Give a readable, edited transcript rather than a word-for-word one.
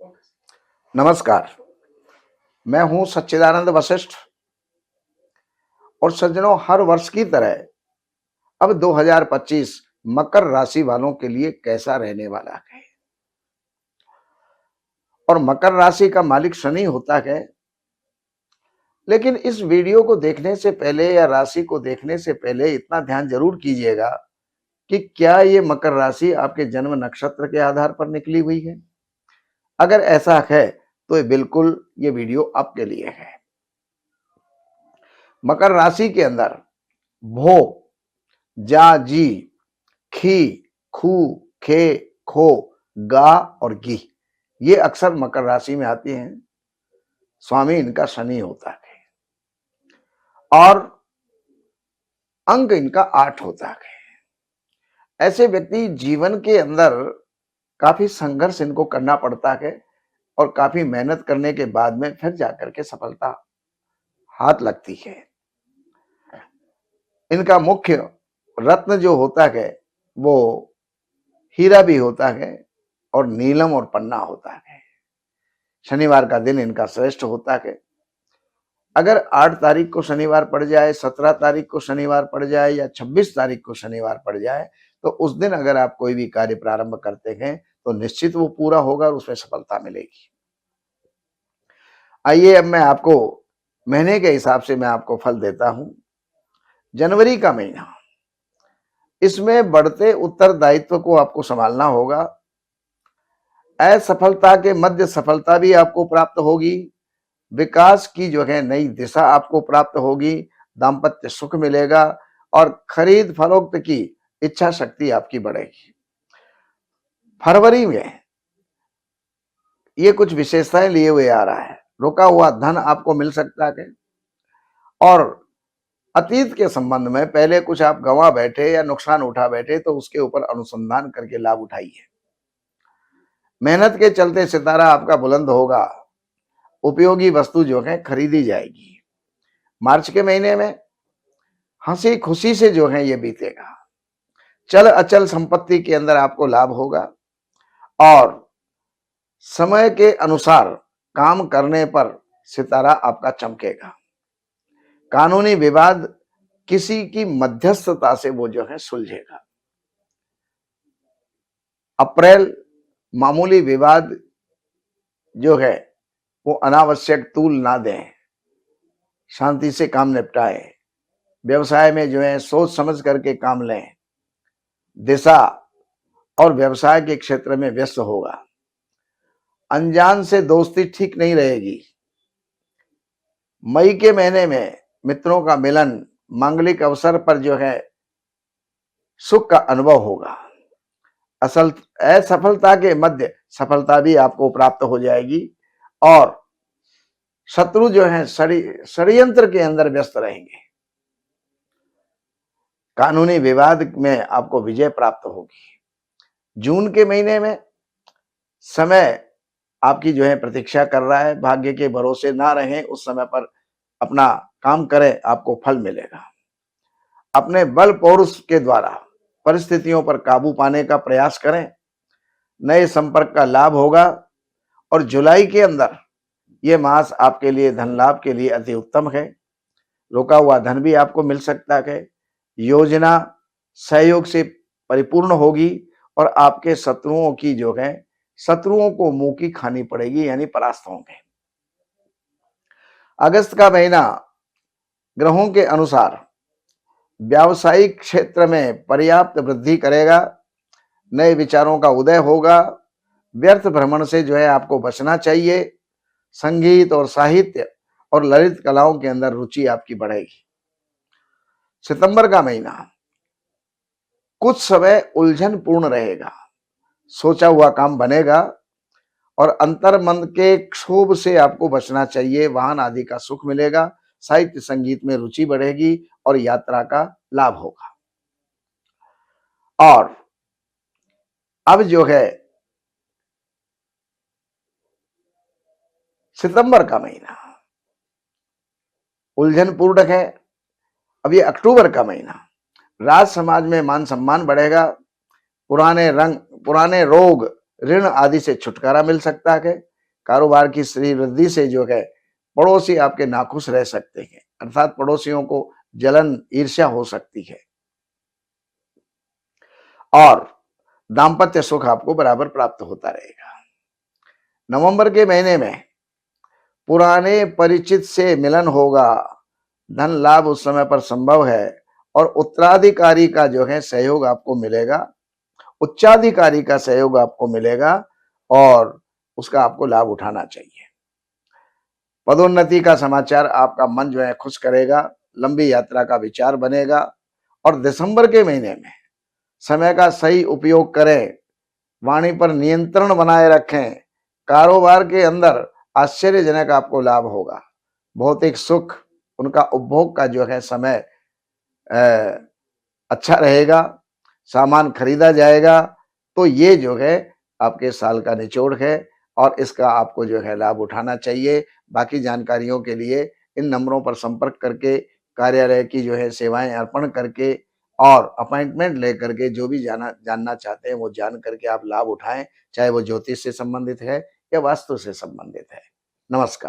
नमस्कार। मैं हूं सच्चिदानंद वशिष्ठ। और सज्जनों, हर वर्ष की तरह अब 2025 मकर राशि वालों के लिए कैसा रहने वाला है। और मकर राशि का मालिक शनि होता है। लेकिन इस वीडियो को देखने से पहले या राशि को देखने से पहले इतना ध्यान जरूर कीजिएगा कि क्या ये मकर राशि आपके जन्म नक्षत्र के आधार पर निकली हुई है। अगर ऐसा है तो बिल्कुल ये वीडियो आपके लिए है। मकर राशि के अंदर भो, जा, जी, खी, खू, खे, खो, गा और गी ये अक्सर मकर राशि में आती हैं। स्वामी इनका शनि होता है और अंक इनका 8 होता है। ऐसे व्यक्ति जीवन के अंदर काफी संघर्ष इनको करना पड़ता है और काफी मेहनत करने के बाद में फिर जाकर के सफलता हाथ लगती है। इनका मुख्य रत्न जो होता है वो हीरा भी होता है और नीलम और पन्ना होता है। शनिवार का दिन इनका श्रेष्ठ होता है। अगर 8 तारीख को शनिवार पड़ जाए, 17 तारीख को शनिवार पड़ जाए या 26 तारीख को शनिवार पड़ जाए तो उस दिन अगर आप कोई भी कार्य प्रारंभ करते हैं तो निश्चित वो पूरा होगा और उसमें सफलता मिलेगी। आइए अब मैं आपको महीने के हिसाब से मैं आपको फल देता हूं। जनवरी का महीना, इसमें बढ़ते उत्तरदायित्व को आपको संभालना होगा। असफलता के मध्य सफलता भी आपको प्राप्त होगी। विकास की जो है नई दिशा आपको प्राप्त होगी। दाम्पत्य सुख मिलेगा और खरीद फरोख्त की इच्छा शक्ति आपकी बढ़ेगी। फरवरी में ये कुछ विशेषताएं लिए हुए आ रहा है। रुका हुआ धन आपको मिल सकता है और अतीत के संबंध में पहले कुछ आप गंवा बैठे या नुकसान उठा बैठे तो उसके ऊपर अनुसंधान करके लाभ उठाइए। मेहनत के चलते सितारा आपका बुलंद होगा। उपयोगी वस्तु जो है खरीदी जाएगी। मार्च के महीने में हंसी खुशी से जो है ये बीतेगा। चल अचल संपत्ति के अंदर आपको लाभ होगा और समय के अनुसार काम करने पर सितारा आपका चमकेगा। कानूनी विवाद किसी की मध्यस्थता से वो जो है सुलझेगा। अप्रैल मामूली विवाद जो है वो अनावश्यक तूल ना दें, शांति से काम निपटाए। व्यवसाय में जो है सोच समझ करके काम लें। दिशा और व्यवसाय के क्षेत्र में व्यस्त होगा। अनजान से दोस्ती ठीक नहीं रहेगी। मई के महीने में मित्रों का मिलन, मांगलिक अवसर पर जो है सुख का अनुभव होगा। असफलता के मध्य सफलता भी आपको प्राप्त हो जाएगी और शत्रु जो है षड्यंत्र के अंदर व्यस्त रहेंगे। कानूनी विवाद में आपको विजय प्राप्त होगी। जून के महीने में समय आपकी जो है प्रतीक्षा कर रहा है। भाग्य के भरोसे ना रहें, उस समय पर अपना काम करें, आपको फल मिलेगा। अपने बल पौरुष के द्वारा परिस्थितियों पर काबू पाने का प्रयास करें। नए संपर्क का लाभ होगा और जुलाई के अंदर यह मास आपके लिए धन लाभ के लिए अति उत्तम है। रुका हुआ धन भी आपको मिल सकता है। योजना सहयोग से परिपूर्ण होगी और आपके शत्रुओं की जो है शत्रुओं को मुंह की खानी पड़ेगी, यानी परास्त होंगे। अगस्त का महीना ग्रहों के अनुसार व्यावसायिक क्षेत्र में पर्याप्त वृद्धि करेगा। नए विचारों का उदय होगा। व्यर्थ भ्रमण से जो है आपको बचना चाहिए। संगीत और साहित्य और ललित कलाओं के अंदर रुचि आपकी बढ़ेगी। सितंबर का महीना कुछ समय उलझन पूर्ण रहेगा। सोचा हुआ काम बनेगा और अंतर्मन के क्षोभ से आपको बचना चाहिए। वाहन आदि का सुख मिलेगा। साहित्य संगीत में रुचि बढ़ेगी और यात्रा का लाभ होगा। और अब जो है सितंबर का महीना उलझन पूर्ण है। अब ये अक्टूबर का महीना, राज समाज में मान सम्मान बढ़ेगा। पुराने रोग, ऋण आदि से छुटकारा मिल सकता है। कारोबार की श्री वृद्धि से जो है पड़ोसी आपके नाखुश रह सकते हैं, अर्थात पड़ोसियों को जलन ईर्ष्या हो सकती है। और दाम्पत्य सुख आपको बराबर प्राप्त होता रहेगा। नवंबर के महीने में पुराने परिचित से मिलन होगा, धन लाभ उस समय पर संभव है और उत्तराधिकारी का जो है सहयोग आपको मिलेगा, उच्चाधिकारी का सहयोग आपको मिलेगा और उसका आपको लाभ उठाना चाहिए। पदोन्नति का समाचार आपका मन जो है खुश करेगा, लंबी यात्रा का विचार बनेगा और दिसंबर के महीने में समय का सही उपयोग करें, वाणी पर नियंत्रण बनाए रखें, कारोबार के अंदर आश्चर्यजनक आपको लाभ होगा। भौतिक सुख, उनका उपभोग का जो है समय अच्छा रहेगा, सामान खरीदा जाएगा। तो ये जो है आपके साल का निचोड़ है और इसका आपको जो है लाभ उठाना चाहिए। बाकी जानकारियों के लिए इन नंबरों पर संपर्क करके कार्यालय की जो है सेवाएं अर्पण करके और अपॉइंटमेंट लेकर के जो भी जानना चाहते हैं वो जान करके आप लाभ उठाएं, चाहे वो ज्योतिष से संबंधित है या वास्तु से संबंधित है। नमस्कार।